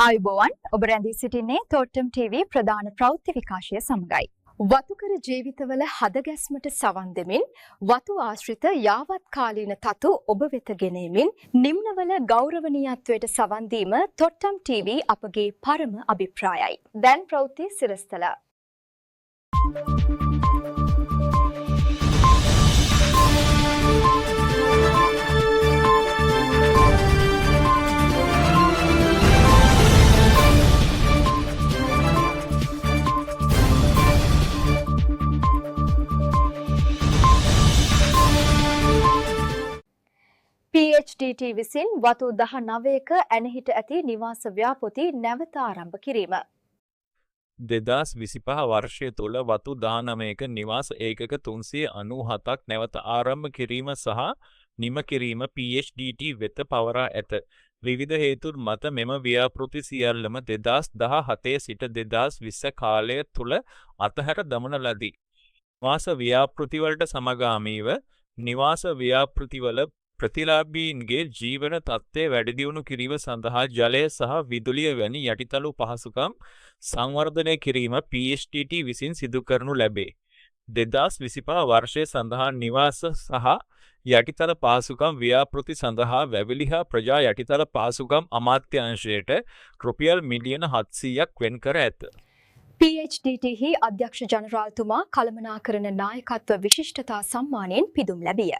ආයුබෝවන් ඔබ රැඳී සිටින්නේ තෝටම් ටීවී ප්‍රධාන ප්‍රවෘත්ති විකාශය සමගයි. වතුකර ජීවිතවල හදගැස්මට සවන් දෙමින් වතු ආශ්‍රිත යාවත් කාලීන තතු ඔබ වෙත ගෙනෙමින් නිම්නවල ගෞරවනීයත්වයට සවන් දීම තොට්ටම් ටීවී අපගේ පරම අභිප්‍රායයි. දැන් ප්‍රවෘත්ති සිරස්තල. PHDT විසින් වතු 19ක ඇනහිට ඇති නිවාස ව්‍යාපෘති නැවත ආරම්භ කිරීම. 2025 වර්ෂය තුළ වතු 19ක නිවාස ඒකක 397ක් නැවත ආරම්භ කිරීම සහ නිම කිරීම PHDT වෙත පවරා ඇත. විවිධ හේතුන් මත මෙම ව්‍යාපෘති සියල්ලම 2017 සිට 2020 කාලය තුළ අතහැර දමන ලදී. නිවාස ව්‍යාපෘතිවලට සමගාමීව නිවාස ව්‍යාපෘතිවල ප්‍රතිලාභීන්ගේ ජීවන තත්ත්වය වැඩිදියුණු කිරීම සඳහා ජලය සහ විදුලිය වැනි යටිතල පහසුකම් සංවර්ධනය කිරීම PHDT විසින් සිදු කරනු ලැබේ. 2025 වර්ෂය සඳහා නිවාස සහ යටිතල පහසුකම් ව්‍යාපෘති සඳහා වැවිලි හා ප්‍රජා යටිතල පහසුකම් අමාත්‍යාංශයට රුපියල් මිලියන 700ක් වෙන් කර ඇත. PHDT හි අධ්‍යක්ෂ ජනරාල්තුමා කළමනාකරන නායකත්ව විශිෂ්ටතා සම්මානයෙන් පිදුම් ලැබිය.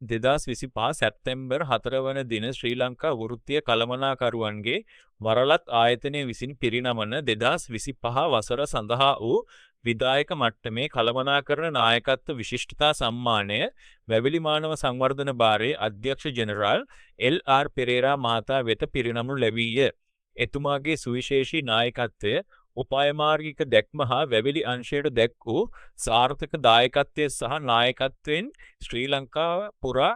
2025 සැප්තැම්බර් 4 වන දින ශ්‍රී ලංකා වෘත්තීය කළමනාකරුවන්ගේ වරලත් ආයතනය විසින් පිරිනමන 2025 වසර සඳහා වූ විධායක මට්ටමේ කළමනාකරන නායකත්ව විශිෂ්ටතා සම්මානය වැවිලි මානව සංවර්ධන භාරයේ අධ්‍යක්ෂ ජෙනරාල් LR පෙරේරා මහතා වෙත පිරිනමනු ලැබීය. එතුමාගේ සුවිශේෂී නායකත්වය උපායමාර්ගික දැක්ම හා වැවිලි අංශයට දැක් වූ සාර්ථක දායකත්වය සහ නායකත්වයෙන් ශ්‍රී ලංකාව පුරා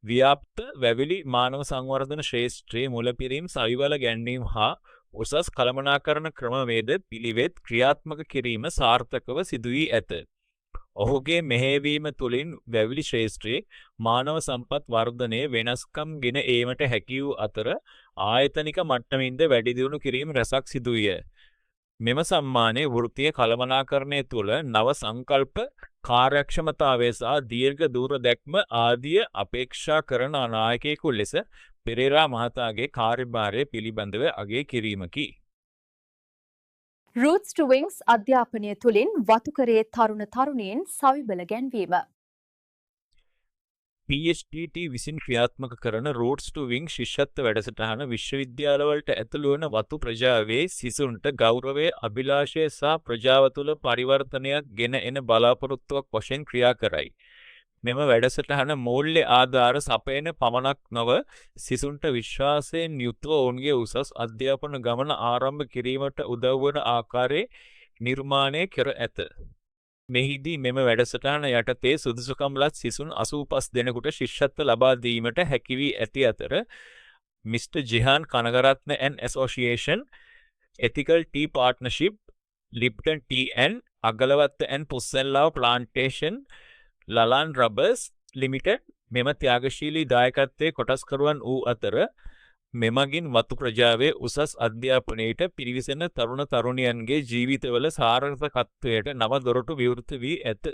ව්‍යාප්ත වැවිලි මානව සංවර්ධන ශ්‍රේෂ්ඨයේ මුලපිරීම් සවිවල ගැන්වීම හා උසස් කළමනාකරණ ක්‍රමවේද පිළිවෙත් ක්‍රියාත්මක කිරීම සාර්ථකව සිදු වී ඇත. ඔහුගේ මෙහෙයවීම තුළින් වැවිලි ශ්‍රේෂ්ඨයේ මානව සම්පත් වර්ධනයේ වෙනස්කම් ගෙන ඒමට හැකි වූ අතර ආයතනික මට්ටමින්ද වැඩිදියුණු කිරීම රැසක් සිදු විය. මෙම සම්මානයේ වෘත්තීය කළමනාකරණය තුළ නව සංකල්ප කාර්යක්ෂමතාවය සහ දීර්ඝ දූර දැක්ම ආදිය අපේක්ෂා කරන නායකයෙකු ලෙස පෙරේරා මහතාගේ කාර්යභාරය පිළිබඳව අගය කිරීමකි. Roots to Wings අධ්‍යාපනය තුළින් වතුකරයේ තරුණ තරුණීන් සවිබල ගැන්වීම. PHDT විසින් ක්‍රියාත්මක කරන Roots to Wings ශිෂ්‍යත්ව වැඩසටහන විශ්වවිද්‍යාලවලට ඇතුළු වන වතු ප්‍රජාවේ සිසුන්ට ගෞරවය, අභිලාෂය සහ ප්‍රජාව තුළ පරිවර්තනයක් ගෙන එන බලාපොරොත්තුවක් වශයෙන් ක්‍රියා කරයි. මෙම වැඩසටහන මූල්‍ය ආධාර සපයන පමණක් නොව සිසුන්ට විශ්වාසයෙන් යුතුව ඔවුන්ගේ උසස් අධ්‍යාපන ගමන ආරම්භ කිරීමට උදව් වන ආකාරයේ නිර්මාණය කර ඇත. මෙහිදී මෙම වැඩසටහන යටතේ සුදුසුකම්ලත් සිසුන් 85 දෙනෙකුට ශිෂ්‍යත්ව ලබා දීමට හැකි වී ඇති අතර Mr. Jihan Kanagarthna and Association, Ethical Tea Partnership, Lipton Tea and Agalawatta and Pussellava Plantation, Lalan Rubbers Limited මෙම ත්‍යාගශීලී දායකත්වයේ කොටස්කරුවන් වූ අතර මෙමගින් වතු ප්‍රජාවේ උසස් අධ්‍යාපනයට පිරිවිසෙන තරුණ තරුණියන්ගේ ජීවිතවල සාර්ථකත්වයට නව දොරටු විවෘත වී ඇත.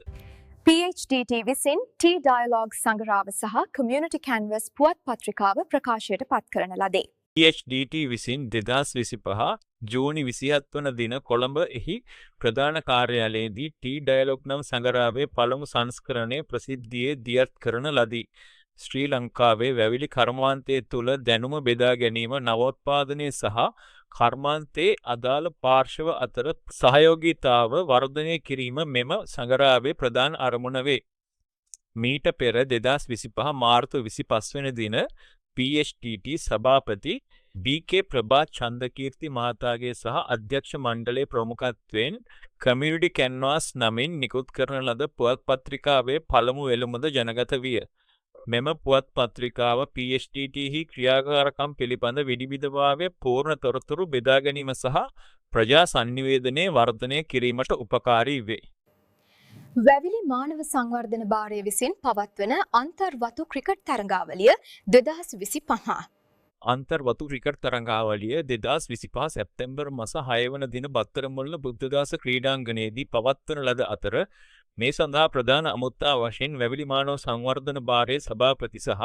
PHDT විසින් Tea Dialogue සංග්‍රහව සහ Community Canvas පුවත් පත්‍රිකාව ප්‍රකාශයට පත් කරන ලදී. PHDT විසින් 2025 ජූනි 27 වන දින කොළඹ එහි ප්‍රධාන කාර්යාලයේදී Tea Dialogue නම් සංග්‍රහයේ පළමු සංස්කරණය ප්‍රසිද්ධියේ දියත් කරන ලදී. ශ්‍රී ලංකාවේ වැවිලි කර්මාන්තය තුළ දැනුම බෙදා ගැනීම, නවෝත්පාදනය සහ කර්මාන්තයේ අදාළ පාර්ශව අතර සහයෝගීතාව වර්ධනය කිරීම මෙම සංග්‍රහයේ ප්‍රධාන අරමුණ වේ. මීට පෙර 2025 මාර්තු 25 වෙනි දින PHDT සභාපති BK ප්‍රභා චන්දකීර්ති මහතාගේ සහ අධ්‍යක්ෂ මණ්ඩලයේ ප්‍රමුඛත්වයෙන් Community Canvas නමින් නිකුත් කරන ලද පුවත් පත්‍රිකාවේ පළමු වෙළුමද ජනගත විය. මෙම පුවත් පත්‍රිකාව PHTTහි ක්‍රියාකාරකම් පිළිබඳ විනිවිදභාවය පූර්ණ තොරතුරු බෙදා ගැනීම සහ ප්‍රජා සංනිවේදනය වර්ධනය කිරීමට උපකාරී වේ. වැවිලි මානව සංවර්ධන භාරය විසින් පවත්වන අන්තර්වතු ක්‍රිකට් තරඟාවලිය 2025. අන්තර්වතු ක්‍රිකට් තරඟාවලිය 2025 සැප්තැම්බර් මස 6 වන දින බත්තරමුල්ල බුද්ධදාස ක්‍රීඩාංගණයේදී පවත්වන ලද අතර මේ සඳහා ප්‍රධාන අමුත්තා වශයෙන් වැවිලි මානව සංවර්ධන භාරයේ සභාපති සහ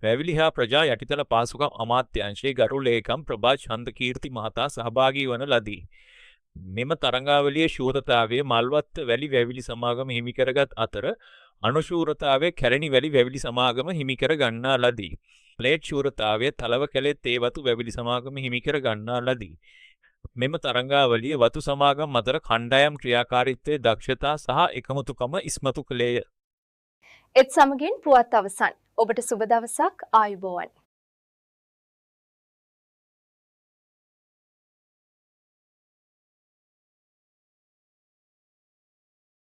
වැවිලි හා ප්‍රජා යටිතල පාසුකම් අමාත්‍යාංශයේ ගරු ලේකම් ප්‍රභා චන්දකීර්ති මහතා සහභාගී වන ලදී. මෙම තරඟාවලියේ ශූරතාවය මල්වත්ත වැලි වැවිලි සමාගම හිමිකරගත් අතර අනුශූරතාවය කැරණි වැලි වැවිලි සමාගම හිමිකර ගන්නා ලදී. ප්ලේට් ශූරතාවය තලව කැලෙත් තේවතු වැවිලි සමාගම හිමිකර ගන්නා ලදී. මෙම තරඟාවලිය වතු සමාගම් අතර කණ්ඩායම් ක්‍රියාකාරීත්වයේ දක්ෂතා සහ එකමුතුකම ඉස්මතු කළේය. එත් සමගින් පුවත් අවසන්. ඔබට සුබ දවසක් ආයුබෝවන්.